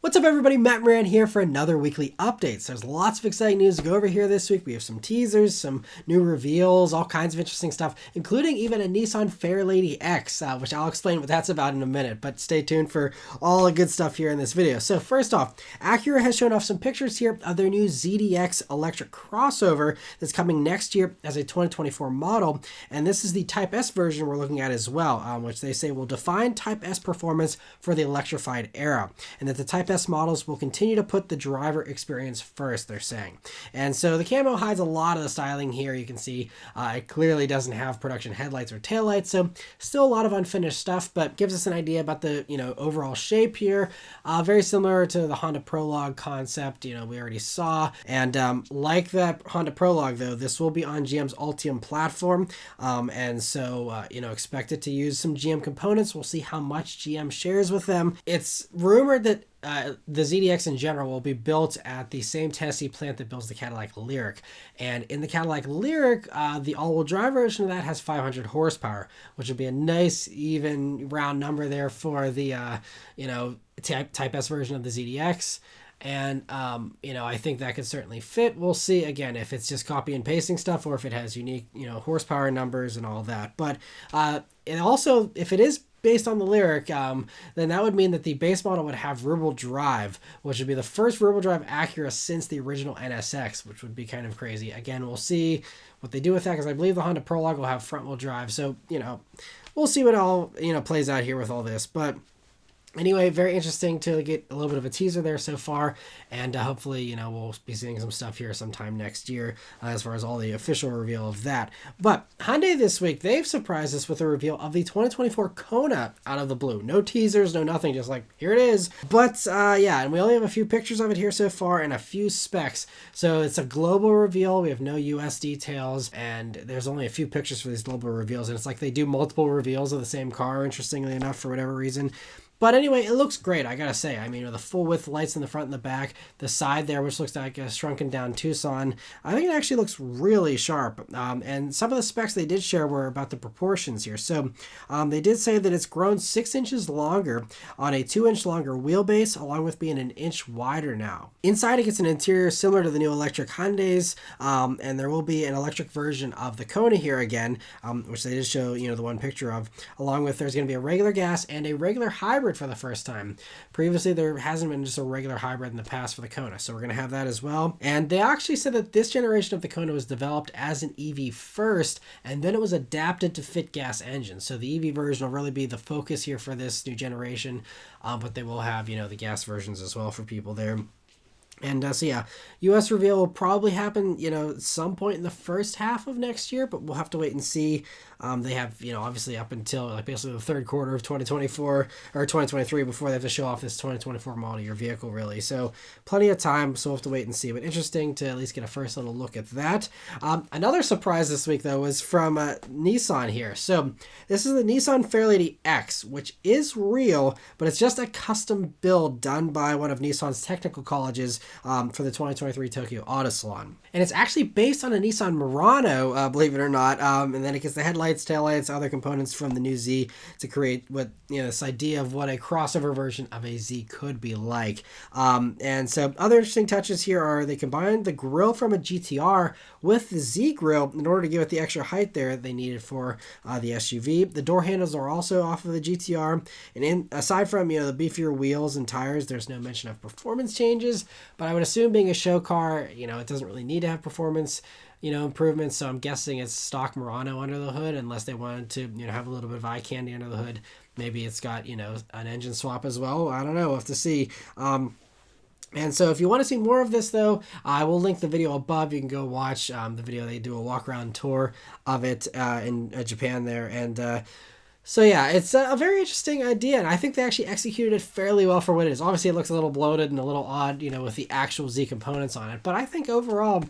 What's up everybody, Matt Maran here for another weekly update. So there's lots of exciting news to go over here this week. We have some teasers, some new reveals, all kinds of interesting stuff, including even a Nissan Fairlady X, which I'll explain what that's about in a minute, but stay tuned for all the good stuff here in this video. So first off, Acura has shown off some pictures here of their new ZDX electric crossover that's coming next year as a 2024 model, and this is the Type S version we're looking at as well, which they say will define Type S performance for the electrified era, and that the Type S models will continue to put the driver experience first, they're saying. And so the camo hides a lot of the styling here. You can see it clearly doesn't have production headlights or taillights, so still a lot of unfinished stuff, but gives us an idea about the overall shape here. Very similar to the Honda Prologue concept, we already saw. And like that Honda Prologue though, this will be on GM's Ultium platform, and so expect it to use some GM components. We'll see how much GM shares with them. It's rumored that the ZDX in general will be built at the same Tennessee plant that builds the Cadillac Lyriq. And in the Cadillac Lyriq, the all-wheel drive version of that has 500 horsepower, which would be a nice, even, round number there for the, Type S version of the ZDX. And, I think that could certainly fit. We'll see, again, if it's just copy and pasting stuff or if it has unique, horsepower numbers and all that. But and also, if it is based on the Lyriq, then that would mean that the base model would have rear-wheel drive, which would be the first rear-wheel drive Acura since the original NSX, which would be kind of crazy. Again, we'll see what they do with that, because I believe the Honda Prologue will have front-wheel drive. So, we'll see what all, plays out here with all this. But anyway, very interesting to get a little bit of a teaser there so far, and hopefully, we'll be seeing some stuff here sometime next year as far as all the official reveal of that. But Hyundai this week, they've surprised us with a reveal of the 2024 Kona out of the blue. No teasers, no nothing, just like, here it is. But yeah, and we only have a few pictures of it here so far and a few specs. So it's a global reveal. We have no US details, and there's only a few pictures for these global reveals, and it's like they do multiple reveals of the same car, interestingly enough, for whatever reason. But anyway, it looks great, I gotta say. I mean, with the full width lights in the front and the back, the side there, which looks like a shrunken down Tucson, I think it actually looks really sharp. And some of the specs they did share were about the proportions here. So they did say that it's grown 6 inches longer on a 2-inch longer wheelbase, along with being an inch wider now. Inside, it gets an interior similar to the new electric Hyundais, and there will be an electric version of the Kona here again, which they did show, the one picture of, along with there's going to be a regular gas and a regular hybrid for the first time. Previously, there hasn't been just a regular hybrid in the past for the Kona, so we're going to have that as well. And they actually said that this generation of the Kona was developed as an EV first, and then it was adapted to fit gas engines. So the EV version will really be the focus here for this new generation, but they will have, the gas versions as well for people there. And so yeah, US reveal will probably happen, at some point in the first half of next year, but we'll have to wait and see. They have, obviously up until basically the third quarter of 2024 or 2023 before they have to show off this 2024 model year vehicle, really. So plenty of time, so we'll have to wait and see. But interesting to at least get a first little look at that. Another surprise this week, though, was from Nissan here. So this is the Nissan Fairlady X, which is real, but it's just a custom build done by one of Nissan's technical colleges for the 2023 Tokyo Auto Salon. And it's actually based on a Nissan Murano, believe it or not, and then it gets the headlights, taillights, other components from the new Z to create what, this idea of what a crossover version of a Z could be like. And so other interesting touches here are they combined the grille from a GTR with the Z grille in order to give it the extra height there they needed for the SUV. The door handles are also off of the GTR, and aside from, the beefier wheels and tires, there's no mention of performance changes, but I would assume being a show car, it doesn't really need to have performance, improvements. So I'm guessing it's stock Murano under the hood, unless they wanted to, have a little bit of eye candy under the hood. Maybe it's got, an engine swap as well. I don't know. We'll have to see. And so if you want to see more of this, though, I will link the video above. You can go watch the video. They do a walk-around tour of it in Japan there. And so yeah, it's a very interesting idea, and I think they actually executed it fairly well for what it is. Obviously, it looks a little bloated and a little odd, with the actual Z components on it. But I think overall,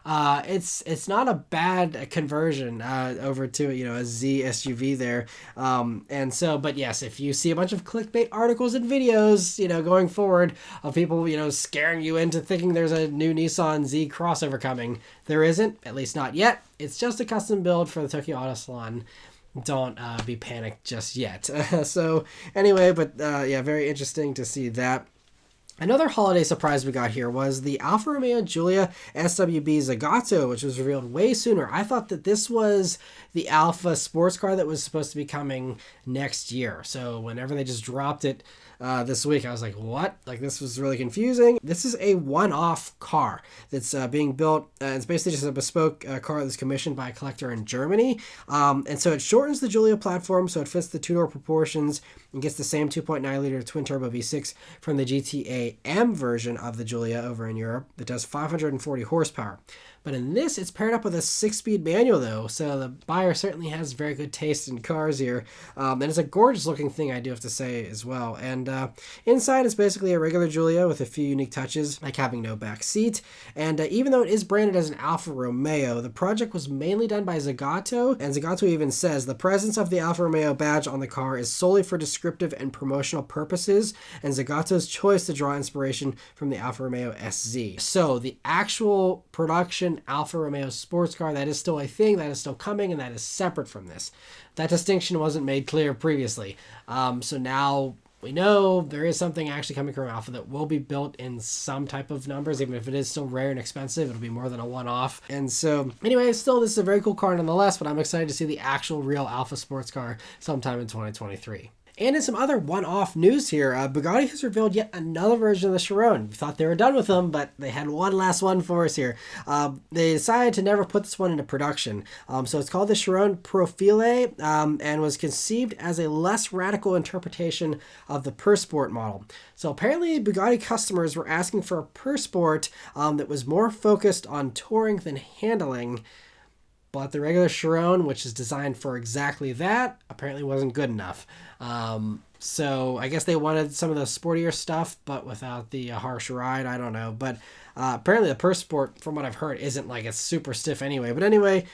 it's not a bad conversion over to a Z SUV there. And so, but yes, if you see a bunch of clickbait articles and videos, going forward of people, scaring you into thinking there's a new Nissan Z crossover coming, there isn't, at least not yet. It's just a custom build for the Tokyo Auto Salon. Don't be panicked just yet. So anyway, but yeah, very interesting to see that. Another holiday surprise we got here was the Alfa Romeo Giulia SWB Zagato, which was revealed way sooner. I thought that this was the Alfa sports car that was supposed to be coming next year. So whenever they just dropped it this week, I was like, what? Like, this was really confusing. This is a one-off car that's being built. It's basically just a bespoke car that's commissioned by a collector in Germany. And so it shortens the Giulia platform so it fits the two-door proportions and gets the same 2.9-liter twin-turbo V6 from the GTA M version of the Giulia over in Europe that does 540 horsepower. But in this, it's paired up with a 6-speed manual, though, so the buyer certainly has very good taste in cars here. And it's a gorgeous-looking thing, I do have to say, as well. And inside is basically a regular Giulia with a few unique touches, like having no back seat. And even though it is branded as an Alfa Romeo, the project was mainly done by Zagato, and Zagato even says the presence of the Alfa Romeo badge on the car is solely for descriptive and promotional purposes, and Zagato's choice to draw inspiration from the Alfa Romeo SZ. So the actual production Alfa Romeo sports car, that is still a thing, that is still coming, and that is separate from this. That distinction wasn't made clear previously. So now we know there is something actually coming from Alfa that will be built in some type of numbers, even if it is still rare and expensive. It'll be more than a one-off. And so anyway, still, this is a very cool car nonetheless, but I'm excited to see the actual real Alfa sports car sometime in 2023. And in some other one-off news here, Bugatti has revealed yet another version of the Chiron. We thought they were done with them, but they had one last one for us here. They decided to never put this one into production. So it's called the Chiron Profilee, and was conceived as a less radical interpretation of the Persport model. So apparently Bugatti customers were asking for a Persport that was more focused on touring than handling. But the regular Chiron, which is designed for exactly that, apparently wasn't good enough. So I guess they wanted some of the sportier stuff, but without the harsh ride. I don't know. But apparently the Persport, from what I've heard, isn't like it's super stiff anyway. But anyway,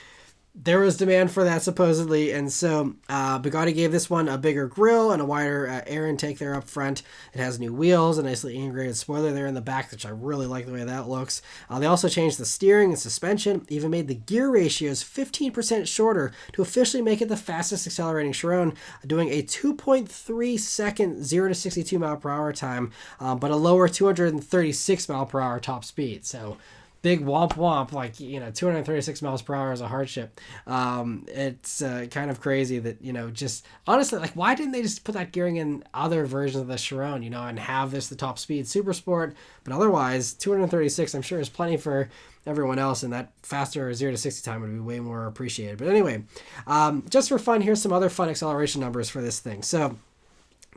there was demand for that supposedly, and so Bugatti gave this one a bigger grille and a wider air intake there up front. It has new wheels, a nicely integrated spoiler there in the back, which I really like the way that looks. They also changed the steering and suspension, even made the gear ratios 15% shorter to officially make it the fastest accelerating Chiron, doing a 2.3 second 0 to 62 mile per hour time, but a lower 236 mile per hour top speed. So big womp womp, like, 236 miles per hour is a hardship. It's kind of crazy that, just honestly, like, why didn't they just put that gearing in other versions of the Chiron, and have this the top speed super sport? But otherwise, 236, I'm sure, is plenty for everyone else, and that faster 0 to 60 time would be way more appreciated. But anyway, just for fun, here's some other fun acceleration numbers for this thing. So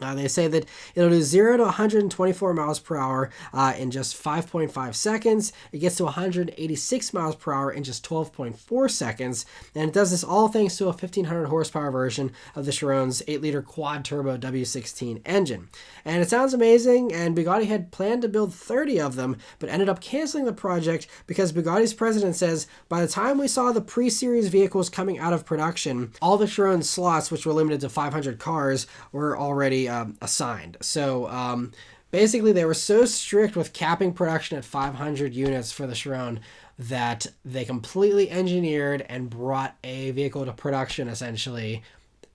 they say that it'll do 0 to 124 miles per hour in just 5.5 seconds. It gets to 186 miles per hour in just 12.4 seconds. And it does this all thanks to a 1500 horsepower version of the Chiron's 8-liter quad-turbo W16 engine. And it sounds amazing, and Bugatti had planned to build 30 of them, but ended up canceling the project because Bugatti's president says, by the time we saw the pre-series vehicles coming out of production, all the Chiron slots, which were limited to 500 cars, were already assigned. So basically they were so strict with capping production at 500 units for the Chiron that they completely engineered and brought a vehicle to production essentially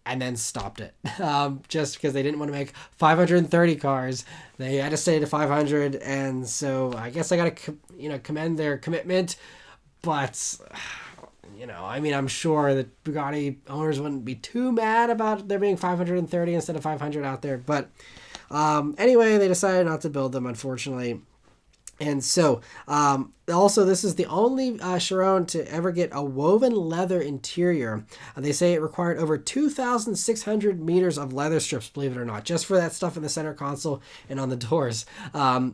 and then stopped it just because they didn't want to make 530 cars. They had to stay to 500, and so I guess I gotta commend their commitment, but I'm sure that Bugatti owners wouldn't be too mad about there being 530 instead of 500 out there. But anyway, they decided not to build them, unfortunately. And so, also, this is the only Chiron to ever get a woven leather interior. They say it required over 2,600 meters of leather strips, believe it or not, just for that stuff in the center console and on the doors,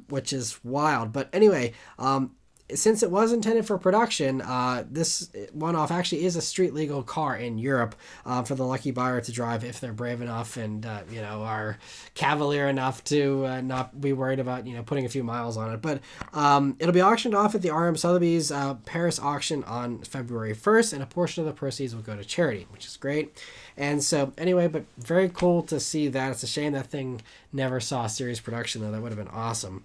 which is wild. But anyway, since it was intended for production, this one-off actually is a street-legal car in Europe for the lucky buyer to drive if they're brave enough and, are cavalier enough to not be worried about, putting a few miles on it. But it'll be auctioned off at the RM Sotheby's Paris auction on February 1st, and a portion of the proceeds will go to charity, which is great. And so, anyway, but very cool to see that. It's a shame that thing never saw series production, though. That would have been awesome.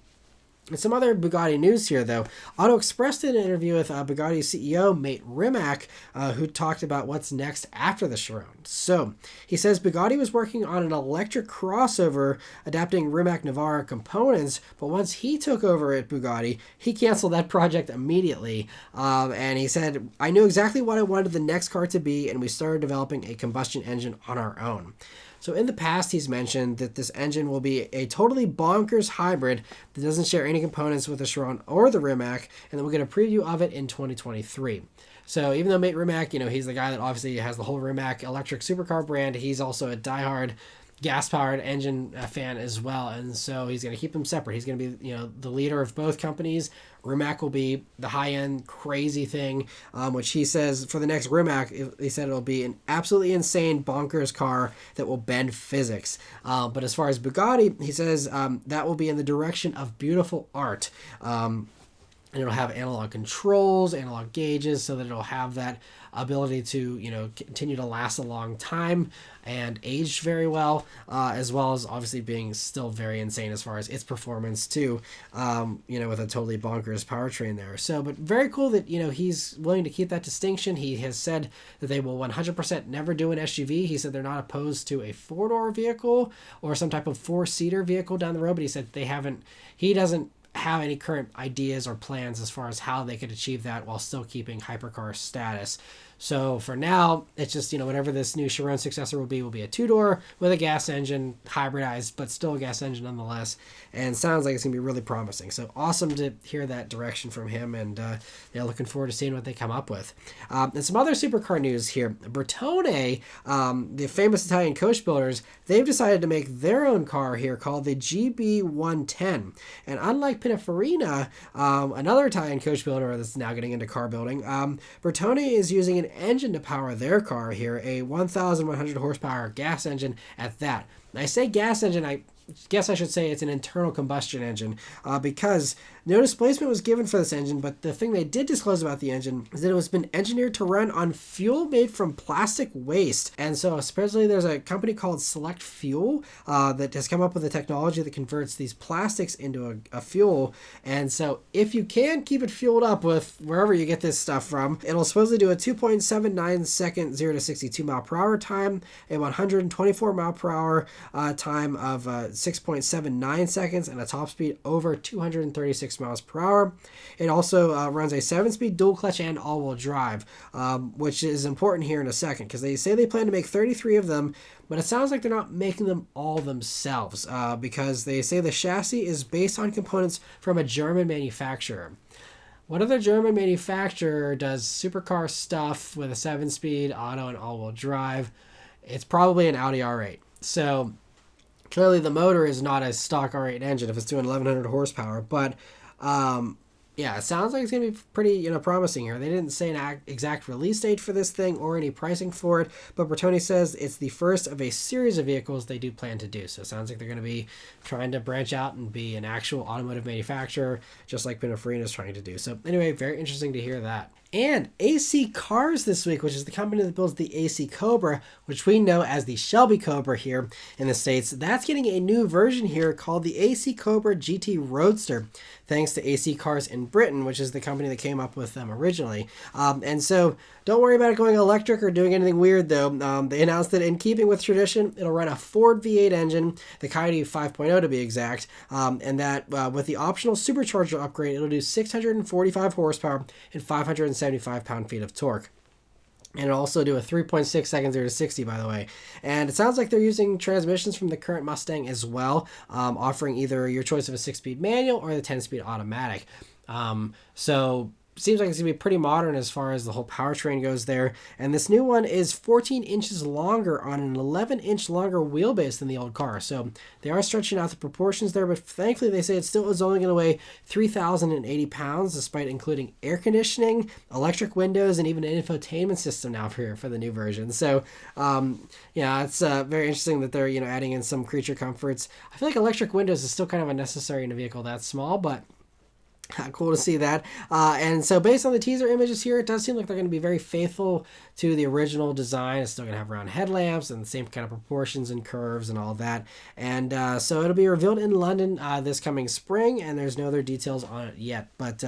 And some other Bugatti news here, though. Auto Express did an interview with Bugatti CEO Mate Rimac, who talked about what's next after the Chiron. So he says Bugatti was working on an electric crossover adapting Rimac Navara components, but once he took over at Bugatti, he canceled that project immediately. And he said, I knew exactly what I wanted the next car to be, and we started developing a combustion engine on our own. So in the past, he's mentioned that this engine will be a totally bonkers hybrid that doesn't share any components with the Chiron or the Rimac, and then we'll get a preview of it in 2023. So even though Mate Rimac, he's the guy that obviously has the whole Rimac electric supercar brand, he's also a diehard gas-powered engine fan as well, and so he's going to keep them separate. He's going to be, the leader of both companies. Rimac will be the high-end crazy thing, which he says for the next Rimac, he said it'll be an absolutely insane bonkers car that will bend physics. But as far as Bugatti, he says that will be in the direction of beautiful art. And it'll have analog controls, analog gauges, so that it'll have that ability to, continue to last a long time and age very well, as well as obviously being still very insane as far as its performance too, with a totally bonkers powertrain there. So, but very cool that, he's willing to keep that distinction. He has said that they will 100% never do an SUV. He said they're not opposed to a four-door vehicle or some type of four-seater vehicle down the road, but he said he doesn't have any current ideas or plans as far as how they could achieve that while still keeping hypercar status. So for now, it's just, whatever this new Chiron successor will be a two-door with a gas engine, hybridized, but still a gas engine nonetheless. And sounds like it's going to be really promising. So awesome to hear that direction from him, and looking forward to seeing what they come up with. And some other supercar news here. Bertone, the famous Italian coach builders, they've decided to make their own car here called the GB110. And unlike Pininfarina, another Italian coach builder that's now getting into car building, Bertone is using an engine to power their car here, a 1,100 horsepower gas engine at that. And I say gas engine, I guess I should say it's an internal combustion engine, because no displacement was given for this engine, but the thing they did disclose about the engine is that it was been engineered to run on fuel made from plastic waste. And so supposedly there's a company called Select Fuel that has come up with a technology that converts these plastics into a fuel. And so if you can keep it fueled up with wherever you get this stuff from, it'll supposedly do a 2.79 second 0 to 62 mile per hour time, a 124 mile per hour time of 6.79 seconds, and a top speed over 236 miles per hour. It also runs a 7-speed dual clutch and all-wheel drive, which is important here in a second, because they say they plan to make 33 of them, but it sounds like they're not making them all themselves, because they say the chassis is based on components from a German manufacturer. What other German manufacturer does supercar stuff with a 7-speed auto and all-wheel drive? It's probably an Audi R8. So clearly the motor is not a stock R8 engine if it's doing 1,100 horsepower, but it sounds like it's going to be pretty, promising here. They didn't say an exact release date for this thing or any pricing for it, but Bertone says it's the first of a series of vehicles they do plan to do. So it sounds like they're going to be trying to branch out and be an actual automotive manufacturer, just like Pininfarina is trying to do. So anyway, very interesting to hear that. And AC Cars this week, which is the company that builds the AC Cobra, which we know as the Shelby Cobra here in the States, that's getting a new version here called the AC Cobra GT Roadster, thanks to AC Cars in Britain, which is the company that came up with them originally. And so don't worry about it going electric or doing anything weird, though. They announced that in keeping with tradition, it'll run a Ford V8 engine, the Coyote 5.0 to be exact, and that with the optional supercharger upgrade, it'll do 645 horsepower and 575 pound-feet of torque. And it'll also do a 3.6 seconds 0 to 60, by the way. And it sounds like they're using transmissions from the current Mustang as well, offering either your choice of a 6-speed manual or the 10-speed automatic. So seems like it's going to be pretty modern as far as the whole powertrain goes there. And this new one is 14 inches longer on an 11-inch longer wheelbase than the old car. So they are stretching out the proportions there, but thankfully they say it still is only going to weigh 3,080 pounds, despite including air conditioning, electric windows, and even an infotainment system now for the new version. So, it's very interesting that they're, adding in some creature comforts. I feel like electric windows is still kind of unnecessary in a vehicle that small, but Cool to see that. And so based on the teaser images here, it does seem like they're going to be very faithful to the original design. It's still going to have round headlamps and the same kind of proportions and curves and all that. And so it'll be revealed in London this coming spring, and there's no other details on it yet. But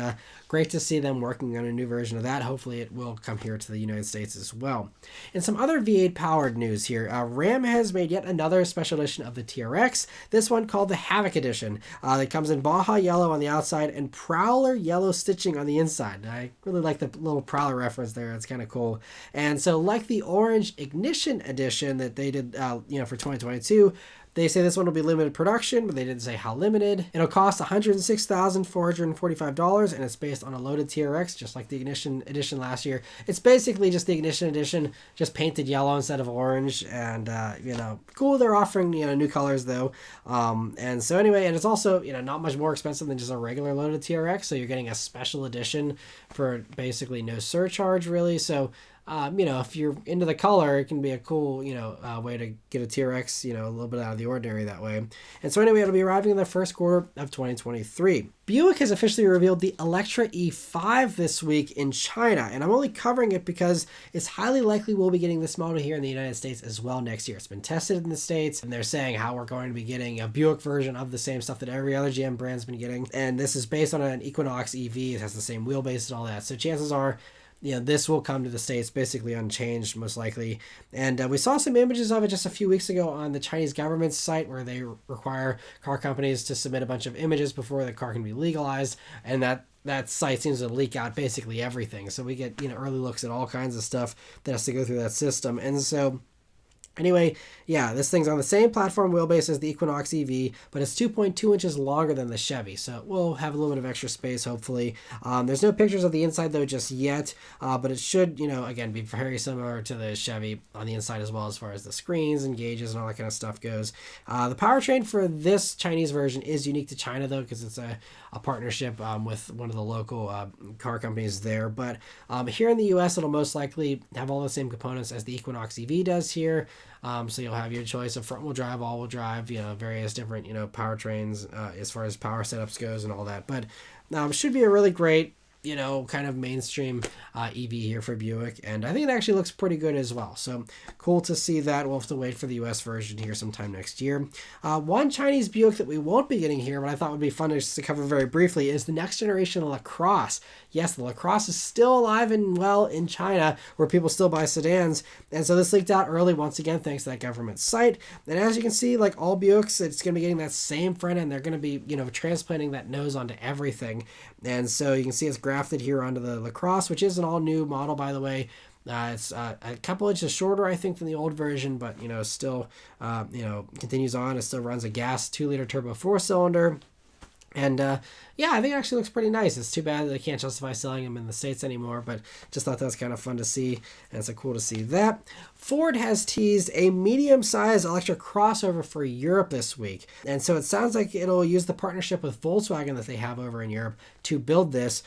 great to see them working on a new version of that. Hopefully it will come here to the United States as well. And some other V8 powered news here. RAM has made yet another special edition of the TRX. This one called the Havoc Edition. That comes in Baja Yellow on the outside and Prowler yellow stitching on the inside. I really like the little Prowler reference there. It's kind of cool. And so like the orange Ignition edition that they did for 2022, they say this one will be limited production, but they didn't say how limited. It'll cost $106,445, and it's based on a loaded TRX, just like the Ignition edition last year. It's basically just the Ignition edition, just painted yellow instead of orange, and cool. They're offering new colors though, and so anyway, and it's also not much more expensive than just a regular loaded TRX. So you're getting a special edition for basically no surcharge, really. So. If you're into the color, it can be a cool, way to get a TRX, a little bit out of the ordinary that way. And so anyway, it'll be arriving in the first quarter of 2023. Buick has officially revealed the Electra E5 this week in China, and I'm only covering it because it's highly likely we'll be getting this model here in the United States as well next year. It's been tested in the States, and they're saying how we're going to be getting a Buick version of the same stuff that every other GM brand's been getting. And this is based on an Equinox EV. It has the same wheelbase and all that. So chances are this will come to the States basically unchanged, most likely. And we saw some images of it just a few weeks ago on the Chinese government's site, where they require car companies to submit a bunch of images before the car can be legalized. And that site seems to leak out basically everything. So we get early looks at all kinds of stuff that has to go through that system. And so anyway, this thing's on the same platform wheelbase as the Equinox EV, but it's 2.2 inches longer than the Chevy, so it will have a little bit of extra space, hopefully. There's no pictures of the inside, though, just yet, but it should, again, be very similar to the Chevy on the inside as well, as far as the screens and gauges and all that kind of stuff goes. The powertrain for this Chinese version is unique to China, though, because it's a partnership with one of the local car companies there. But here in the U.S., it'll most likely have all the same components as the Equinox EV does here. So you'll have your choice of front-wheel drive, all-wheel drive, various different, powertrains as far as power setups goes and all that. But should be a really great, kind of mainstream EV here for Buick. And I think it actually looks pretty good as well. So cool to see that. We'll have to wait for the US version here sometime next year. One Chinese Buick that we won't be getting here, but I thought would be fun just to cover very briefly, is the next generation LaCrosse. Yes, the LaCrosse is still alive and well in China, where people still buy sedans. And so this leaked out early, once again, thanks to that government site. And as you can see, like all Buicks, it's going to be getting that same front end. They're going to be, transplanting that nose onto everything. And so you can see it's grafted here onto the LaCrosse, which is an all-new model, by the way. It's a couple inches shorter, I think, than the old version, but, still, continues on. It still runs a gas 2-liter turbo 4-cylinder. And I think it actually looks pretty nice. It's too bad that they can't justify selling them in the States anymore, but just thought that was kind of fun to see, and it's cool to see that. Ford has teased a medium-sized electric crossover for Europe this week, and so it sounds like it'll use the partnership with Volkswagen that they have over in Europe to build this,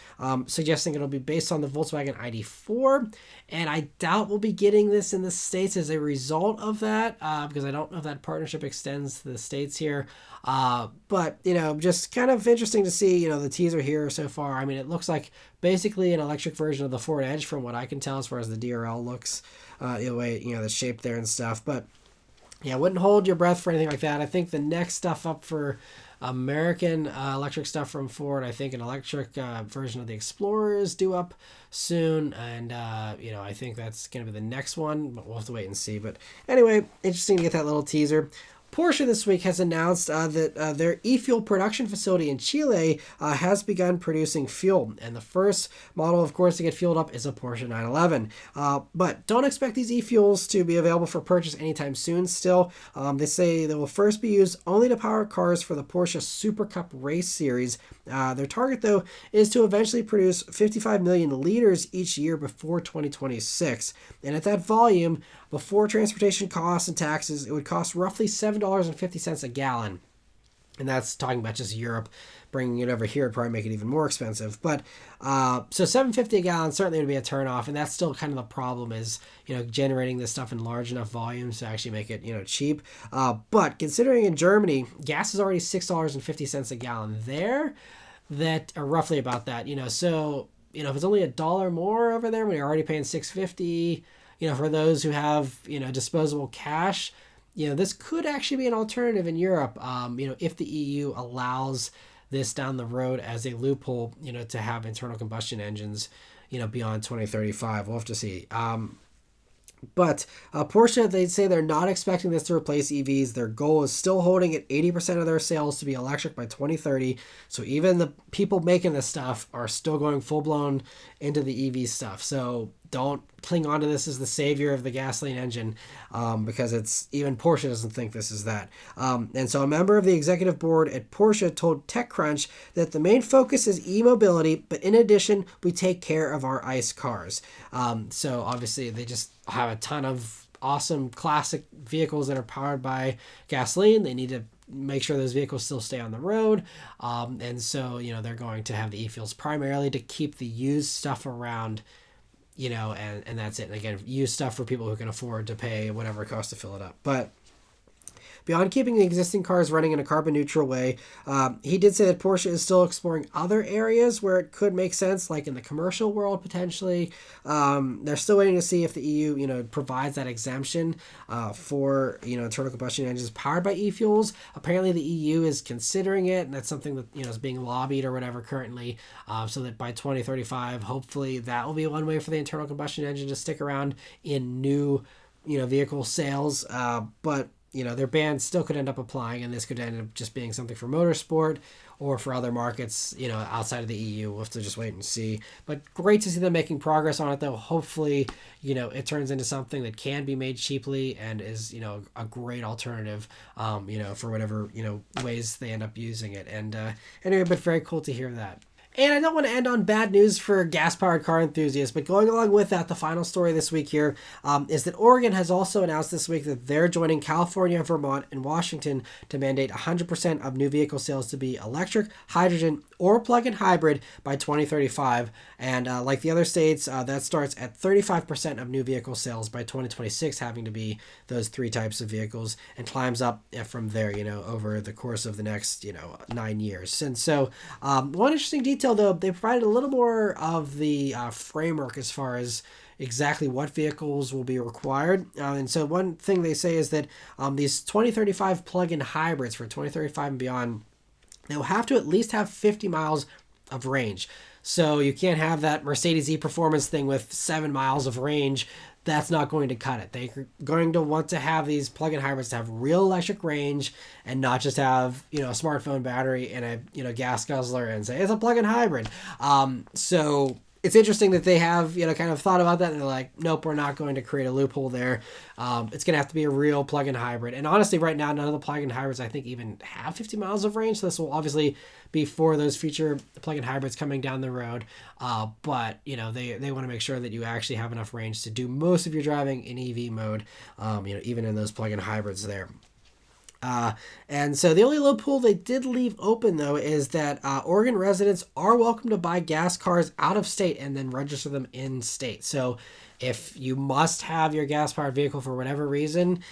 suggesting it'll be based on the Volkswagen ID4, and I doubt we'll be getting this in the States as a result of that, because I don't know if that partnership extends to the States here. But just kind of interesting to see, the teaser here so far. I mean, it looks like basically an electric version of the Ford Edge from what I can tell as far as the DRL looks, the way, the shape there and stuff. But wouldn't hold your breath for anything like that. I think the next stuff up for American electric stuff from Ford, I think an electric version of the Explorer is due up soon, and I think that's going to be the next one, but we'll have to wait and see. But anyway, interesting to get that little teaser. Porsche this week has announced that their eFuel production facility in Chile has begun producing fuel. And the first model, of course, to get fueled up is a Porsche 911. But don't expect these eFuels to be available for purchase anytime soon still. They say they will first be used only to power cars for the Porsche Super Cup race series. Their target, though, is to eventually produce 55 million liters each year before 2026. And at that volume, before transportation costs and taxes, it would cost roughly $7.50 a gallon. And that's talking about just Europe. Bringing it over here would probably make it even more expensive. But so $7.50 a gallon certainly would be a turnoff. And that's still kind of the problem is, generating this stuff in large enough volumes to actually make it, cheap. But considering in Germany, gas is already $6.50 a gallon there. that are roughly about that, so, if it's only $1 more over there when you're already paying $650, for those who have, disposable cash, this could actually be an alternative in Europe, if the EU allows this down the road as a loophole, to have internal combustion engines, beyond 2035. We'll have to see. But Porsche, they say they're not expecting this to replace EVs. Their goal is still holding at 80% of their sales to be electric by 2030. So even the people making this stuff are still going full-blown into the EV stuff. So don't cling on to this as the savior of the gasoline engine, because it's even Porsche doesn't think this is that. And so a member of the executive board at Porsche told TechCrunch that the main focus is e-mobility, but in addition, we take care of our ICE cars. So obviously they just have a ton of awesome classic vehicles that are powered by gasoline. They need to make sure those vehicles still stay on the road. And so, they're going to have the e-fuels primarily to keep the used stuff around, and that's it. And again, used stuff for people who can afford to pay whatever it costs to fill it up. But beyond keeping the existing cars running in a carbon neutral way, he did say that Porsche is still exploring other areas where it could make sense, like in the commercial world potentially. They're still waiting to see if the EU, provides that exemption for, internal combustion engines powered by e-fuels. Apparently the EU is considering it, and that's something that, is being lobbied or whatever currently, so that by 2035, hopefully that will be one way for the internal combustion engine to stick around in new, vehicle sales. But their ban still could end up applying, and this could end up just being something for motorsport or for other markets, outside of the EU. We'll have to just wait and see. But great to see them making progress on it, though. Hopefully, it turns into something that can be made cheaply and is, a great alternative, for whatever, ways they end up using it. And anyway, but very cool to hear that. And I don't want to end on bad news for gas-powered car enthusiasts, but going along with that, the final story this week here is that Oregon has also announced this week that they're joining California, Vermont, and Washington to mandate 100% of new vehicle sales to be electric, hydrogen, or plug-in hybrid by 2035. And like the other states, that starts at 35% of new vehicle sales by 2026, having to be those three types of vehicles, and climbs up from there, over the course of the next, 9 years. And so one interesting detail, though, they provided a little more of the framework as far as exactly what vehicles will be required. And so one thing they say is that these 2035 plug-in hybrids for 2035 and beyond, they'll have to at least have 50 miles of range. So you can't have that Mercedes e-Performance thing with 7 miles of range. That's not going to cut it. They're going to want to have these plug-in hybrids to have real electric range and not just have, a smartphone battery and a, gas guzzler and say it's a plug-in hybrid. So it's interesting that they have, kind of thought about that, and they're like, nope, we're not going to create a loophole there. It's going to have to be a real plug-in hybrid. And honestly, right now, none of the plug-in hybrids, I think, even have 50 miles of range. So this will obviously be for those future plug-in hybrids coming down the road. But, they want to make sure that you actually have enough range to do most of your driving in EV mode, even in those plug-in hybrids there. And so the only loophole they did leave open, though, is that Oregon residents are welcome to buy gas cars out of state and then register them in state. So if you must have your gas-powered vehicle for whatever reason,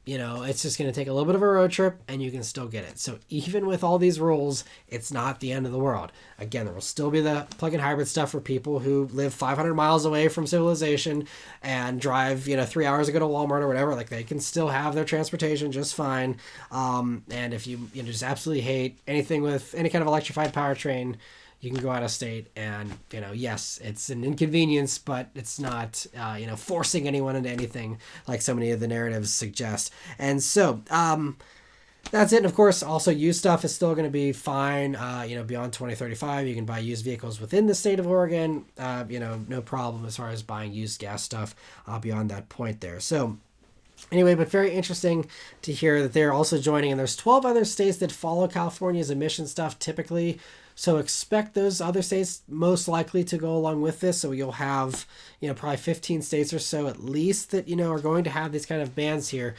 it's just going to take a little bit of a road trip and you can still get it. So even with all these rules, it's not the end of the world. Again, there will still be the plug-in hybrid stuff for people who live 500 miles away from civilization and drive, 3 hours to go to Walmart or whatever. Like, they can still have their transportation just fine. And if you, just absolutely hate anything with any kind of electrified powertrain, you can go out of state and, yes, it's an inconvenience, but it's not, forcing anyone into anything like so many of the narratives suggest. And so, that's it. And of course, also used stuff is still going to be fine. Beyond 2035, you can buy used vehicles within the state of Oregon. No problem as far as buying used gas stuff beyond that point there. So anyway, but very interesting to hear that they're also joining. And there's 12 other states that follow California's emission stuff typically. So expect those other states most likely to go along with this. So you'll have, probably 15 states or so at least that, are going to have these kind of bans here.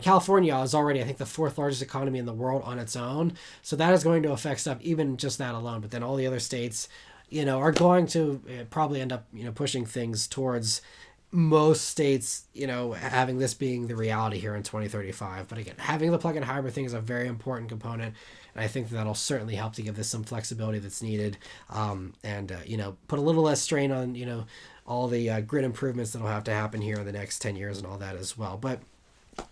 California is already, I think, the fourth largest economy in the world on its own. So that is going to affect stuff, even just that alone. But then all the other states, are going to probably end up, pushing things towards most states, having this being the reality here in 2035. But again, having the plug-in hybrid thing is a very important component. And I think that'll certainly help to give this some flexibility that's needed, put a little less strain on, all the grid improvements that'll have to happen here in the next 10 years and all that as well. But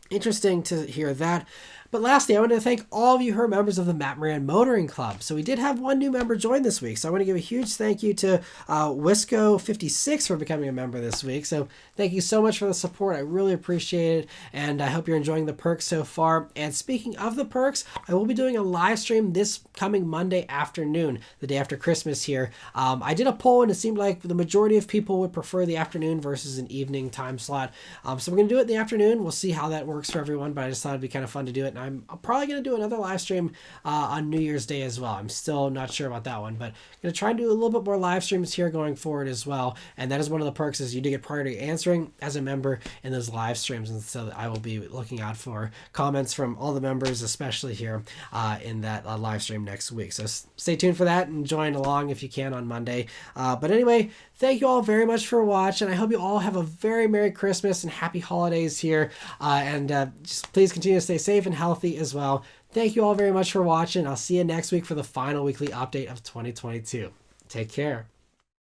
interesting to hear that. But lastly, I want to thank all of you who are members of the Maran Motoring Club. So we did have one new member join this week. So I want to give a huge thank you to Wisco56 for becoming a member this week. So thank you so much for the support. I really appreciate it. And I hope you're enjoying the perks so far. And speaking of the perks, I will be doing a live stream this coming Monday afternoon, the day after Christmas here. I did a poll and it seemed like the majority of people would prefer the afternoon versus an evening time slot. So we're going to do it in the afternoon. We'll see how that works for everyone, but I just thought it'd be kind of fun to do it. I'm probably going to do another live stream on New Year's Day as well. I'm still not sure about that one, but I'm going to try and do a little bit more live streams here going forward as well. And that is one of the perks, is you do get priority answering as a member in those live streams. And so I will be looking out for comments from all the members, especially here in that live stream next week. So stay tuned for that and join along if you can on Monday. But anyway, thank you all very much for watching. I hope you all have a very Merry Christmas and Happy Holidays here. Just please continue to stay safe and healthy as well. Thank you all very much for watching. I'll see you next week for the final weekly update of 2022. Take care.